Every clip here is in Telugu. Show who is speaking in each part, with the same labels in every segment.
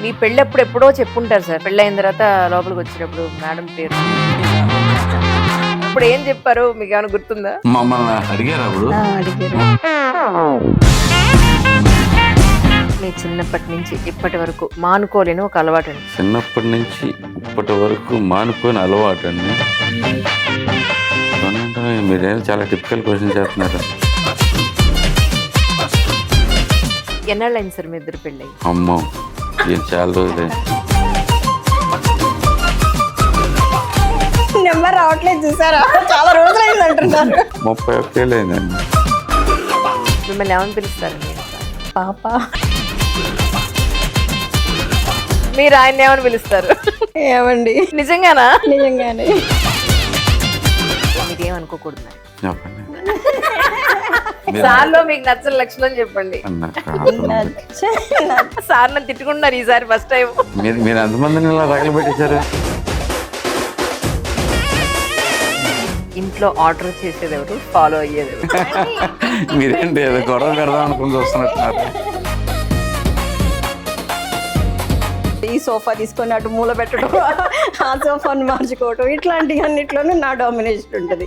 Speaker 1: మీ పెళ్ళప్పుడు ఎప్పుడో చెప్పుంటారు సార్, పెళ్ళైన తర్వాత లోపలికి వచ్చేటప్పుడు మేడం పేరు ఇప్పుడు ఏం చెప్పారు, మీకు ఏమైనా గుర్తుందా?
Speaker 2: మమ్మల్ని అడిగారు అప్పుడు.
Speaker 3: అడిగారు.
Speaker 1: మీ చిన్నప్పటి నుంచి ఇప్పటి వరకు మానుకోలేని ఒక అలవాటు అండి.
Speaker 2: చిన్నప్పటి నుంచి ఇప్పటి వరకు మానుకొని అలవాటు అండి. మీరేం చాలా టిపికల్ క్వశ్చన్ చేస్తున్నారు.
Speaker 1: ఎన్నాళ్ళైంది సార్ మీ ఇద్దరు పెళ్ళి?
Speaker 2: అమ్మో, ఏం చాలా రోజులే.
Speaker 3: నెంబర్ రావట్లేదు చూసారా, చాలా రోజులు అయింది అంటున్నారు.
Speaker 2: 31 ఏళ్ళు అయిందండి.
Speaker 1: మిమ్మల్ని ఏమని పిలుస్తారండి?
Speaker 3: పాప.
Speaker 1: మీరు ఆయన ఏమని పిలుస్తారు?
Speaker 3: ఏమండి?
Speaker 1: నిజంగానా?
Speaker 3: నిజంగానే.
Speaker 1: మీరేమనుకోకూడదు మరి.
Speaker 2: చెప్పండి.
Speaker 1: సార్లో మీకు నచ్చని లక్షణం చెప్పండి. సార్ నన్ను తిట్టుకుంటున్నారు ఈసారి ఫస్ట్ టైం.
Speaker 2: మీరు ఎంతమందిని ఇలా తగలబెట్టేశారు?
Speaker 1: ఇంట్లో ఆర్డర్ చేసేది ఎవరు, ఫాలో అయ్యేది ఎవరు?
Speaker 2: మీరేంటి ఏదో గొడవ పెడదాం అనుకుని చూస్తున్నట్టున్నారు.
Speaker 3: ఈ సోఫా తీసుకొని అటు మూల పెట్టడం, ఆ సోఫాను మార్చుకోవటం, ఇట్లాంటి అన్నిట్లోనూ నా డామినేషన్ ఉంటుంది.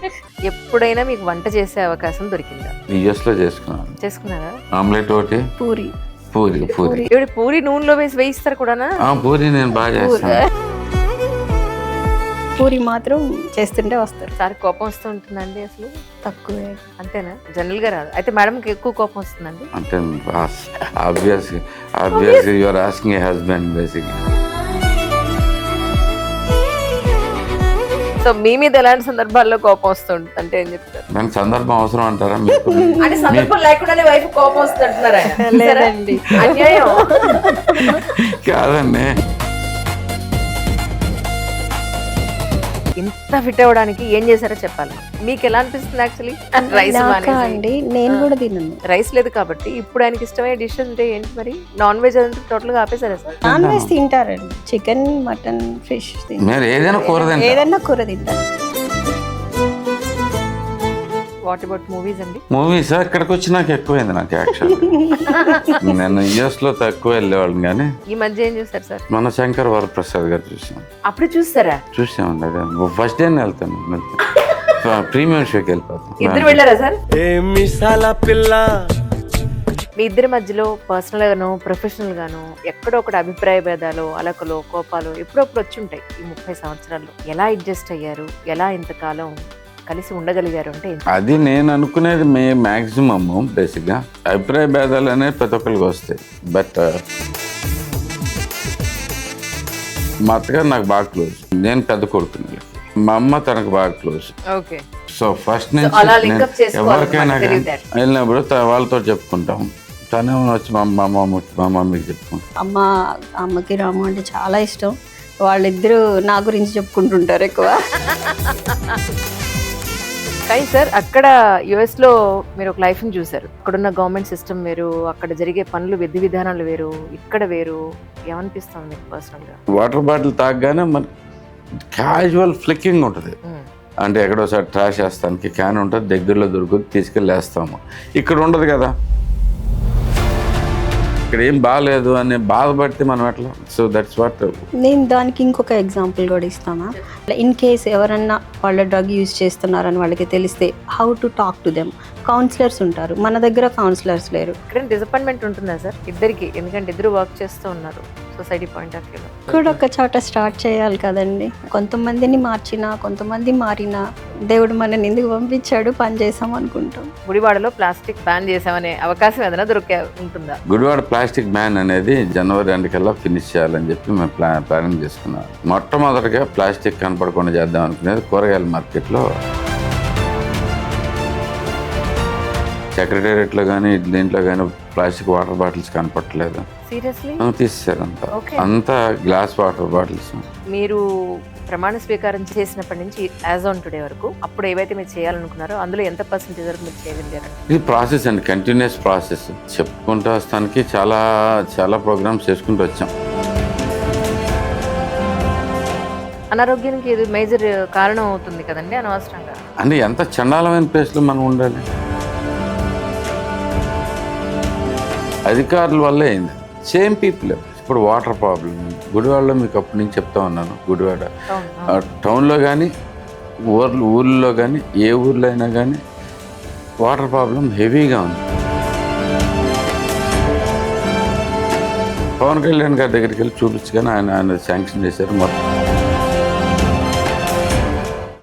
Speaker 1: ఎప్పుడైనా మీకు వంట చేసే అవకాశం దొరికిందా?
Speaker 2: యూఎస్ లో చేసుకున్నాను.
Speaker 1: చేసుకున్నారా?
Speaker 2: ఆమ్లెట్ ఒకటి,
Speaker 3: పూరి.
Speaker 2: పూరి. పూరి
Speaker 1: ఇప్పుడు పూరి నూనెలో వేసి వేయిస్తారు కూడానా?
Speaker 2: పూరి నేను బాగా చేస్తాను.
Speaker 3: పూరి మాత్రం చేస్తుంటే వస్తారు.
Speaker 1: సార్ కోపం వస్తూ ఉంటుందండి అసలు?
Speaker 3: తక్కువే.
Speaker 1: అంతేనా? జనరల్ గా రాదు అయితే మేడంకి ఎక్కువ కోపం వస్తుందండి?
Speaker 2: అంటే obviously you are asking a husband basically.
Speaker 1: So మీ మీద ఎలాంటి సందర్భాల్లో కోపం వస్తుంది అంటే ఏం చెప్తారు?
Speaker 2: దానికి సందర్భం అవసరం అంటారా మీకు?
Speaker 1: అంటే సందర్భం లేకుండానే వైఫ్ కోపం వస్తుంది అంటున్నారా?
Speaker 3: లేదండి,
Speaker 1: అన్యాయం.
Speaker 2: కాదండి.
Speaker 1: ఇంత ఫిట్ అవ్వడానికి ఏం చేశారో చెప్పాలి. మీకు ఎలా అనిపిస్తుంది యాక్చువల్లీ? రైస్
Speaker 3: అండి నేను కూడా తినను.
Speaker 1: రైస్ లేదు కాబట్టి ఇప్పుడు ఆయనకి ఇష్టమైన డిష్ అంటే ఏంటి మరి? నాన్ వెజ్ అంతా టోటల్ గా ఆపేసారా సార్?
Speaker 3: నాన్ వెజ్ తింటారండి, చికెన్, మటన్, ఫిష్
Speaker 2: మీరు ఏదైనా కూర తింటారు?
Speaker 3: ఏదైనా కూర తింటారు.
Speaker 1: వాట్ అబౌట్ మూవీస్ అండి?
Speaker 2: మూవీస్ ఇక్కడికి వచ్చి నాకు ఎక్కువైంది. నాకు యాక్చువల్లీ నేను యుఎస్ లో తక్కువ వెళ్ళేవాళ్ళం, కానీ
Speaker 1: ఈ మధ్య ఏం చూసారు సార్?
Speaker 2: మన శంకర్ వరప్రసాద్ గారు చూసాం.
Speaker 1: అప్పుడు చూస్తారా?
Speaker 2: చూసామండి. అదే ఫస్ట్ డే వెళ్తాను, ప్రీమియం షోకి వెళ్ళిపోతాం.
Speaker 1: ఇద్దరు వెళ్ళారా సార్? మీ ఇద్దరి మధ్యలో పర్సనల్ గాను ప్రొఫెషనల్ గాను ఎక్కడో ఒకటి అభిప్రాయ భేదాలు, అలకలు, కోపాలు ఎప్పుడప్పుడు వచ్చి ఉంటాయి. ఈ 30 సంవత్సరాల్లో ఎలా అడ్జస్ట్ అయ్యారు, ఎలా ఇంతకాలం కలిసి ఉండగలిగారు అంటే?
Speaker 2: అది నేను అనుకునేది మ్యాక్సిమమ్ బేసిక్గా అభిప్రాయ భేదాలు అనేది ప్రతి ఒక్కరికి వస్తాయి. బట్ మా అత్తగారు నాకు బాగా క్లోజ్, నేను పెద్ద కొడుకుని, మా అమ్మ తనకు బాగా క్లోజ్.
Speaker 1: ఓకే.
Speaker 2: సో ఫస్ట్ నుంచి ఎవరికైనా వెళ్ళినప్పుడు వాళ్ళతో చెప్పుకుంటాం. తనే వచ్చి మా మమ్మీకి చెప్పుకుంటాం.
Speaker 3: అమ్మకి రాము అంటే చాలా ఇష్టం. వాళ్ళిద్దరూ నా గురించి చెప్పుకుంటుంటారు ఎక్కువ.
Speaker 1: కానీ సార్ అక్కడ యుఎస్ లో మీరు ఒక లైఫ్ ని చూసారు. అక్కడున్న గవర్నమెంట్ సిస్టమ్ వేరు, అక్కడ జరిగే పనులు విధి విధానాలు వేరు, ఇక్కడ వేరు. ఏమనిపిస్తుంది మీకు పర్సనల్ గా?
Speaker 2: వాటర్ బాటిల్ తాగగానే మన క్యాజువల్ ఫ్లిక్కింగ్ ఉంటుంది. అంటే ఎక్కడోసారి ట్రాష్ వేస్తానికి క్యాన్ ఉంటుంది, దగ్గరలో దొరుకుతుంది, తీసుకెళ్ళి వేస్తాము. ఇక్కడ ఉండదు కదా, ఇక్కడ ఏం బాగాలేదు అని బాధపడితే మనం ఎట్లా? So that's what.
Speaker 3: నేను దానికి ఇంకొక ఎగ్జాంపుల్ కూడా ఇస్తాను. ఇన్ కేస్ ఎవరన్నా వాళ్ళ డ్రగ్ యూజ్ చేస్తున్నారని వాళ్ళకి తెలిస్తే how to talk to them. Counsellors ఉంటారు, మన దగ్గర కౌన్సిలర్స్ లేరు.
Speaker 1: ఇక్కడ డిసప్పాయింట్మెంట్ ఉంటుందా సార్ ఇద్దరికి? ఎందుకంటే ఇద్దరు వర్క్ చేస్తూ ఉన్నారు సొసైటీ పాయింట్ ఆఫ్ వ్యూలో.
Speaker 3: ఇక్కడ ఒక చోట స్టార్ట్ చేయాలి కదండి. కొంతమందిని మార్చినా, కొంతమంది మారినా దేవుడు మనని ఎందుకు పంపించాడు, పని చేసాం అనుకుంటాం.
Speaker 1: గుడివాడలో ప్లాస్టిక్ బ్యాన్ చేసామనే అవకాశం ఏదైనా దొరికే ఉంటుందా?
Speaker 2: గుడివాడ ప్లాస్టిక్ బ్యాన్ అనేది జనవరి 2 కల్లా ఫినిష్ చేయాలని చెప్పి మేము ప్లానింగ్ చేసుకున్నాం. మొట్టమొదటిగా ప్లాస్టిక్ కనపడకుండా చేద్దాం అనుకునేది కూరగాయల మార్కెట్లో. సెక్రటేరియట్లో కానీ దీంట్లో కానీ ప్లాస్టిక్ వాటర్ బాటిల్స్ కనపడలేదు.
Speaker 1: సీరియస్లీ
Speaker 2: తీసేశారు అంతా గ్లాస్ వాటర్ బాటిల్స్.
Speaker 1: మీరు ప్రమాణ స్వీకారం చేసినప్పటి నుంచి యాజ్ ఆన్ టుడే వరకు అప్పుడు ఏవైతే మీరు చేయాలనుకున్నారో అందులో ఎంత పర్సెంటేజ్ వరకు మీరు చేయగలిగారు?
Speaker 2: ఇది ప్రాసెస్ అండి, కంటిన్యూస్ ప్రాసెస్. చెప్పుకుంటూ వస్తానికి చాలా చాలా ప్రోగ్రామ్స్ చేసుకుంటూ వచ్చాం.
Speaker 1: అనారోగ్యానికి ఇది మేజర్ కారణం అవుతుంది కదండి అనవసరంగా.
Speaker 2: అంటే ఎంత చండాలమైన ప్లేస్లో మనం ఉండాలి? అధికారుల వల్లే అయింది. సేమ్ పీపుల్ ఇప్పుడు వాటర్ ప్రాబ్లం. గుడివాడలో మీకు అప్పటి నుంచి చెప్తా ఉన్నాను, గుడివాడ
Speaker 1: అవును.
Speaker 2: టౌన్లో కానీ ఊర్లో కానీ ఏ ఊర్లో అయినా కానీ వాటర్ ప్రాబ్లం హెవీగా ఉంది. పవన్ కళ్యాణ్ గారి దగ్గరికి వెళ్ళి చూపించగానే ఆయన శాంక్షన్ చేశారు మొత్తం.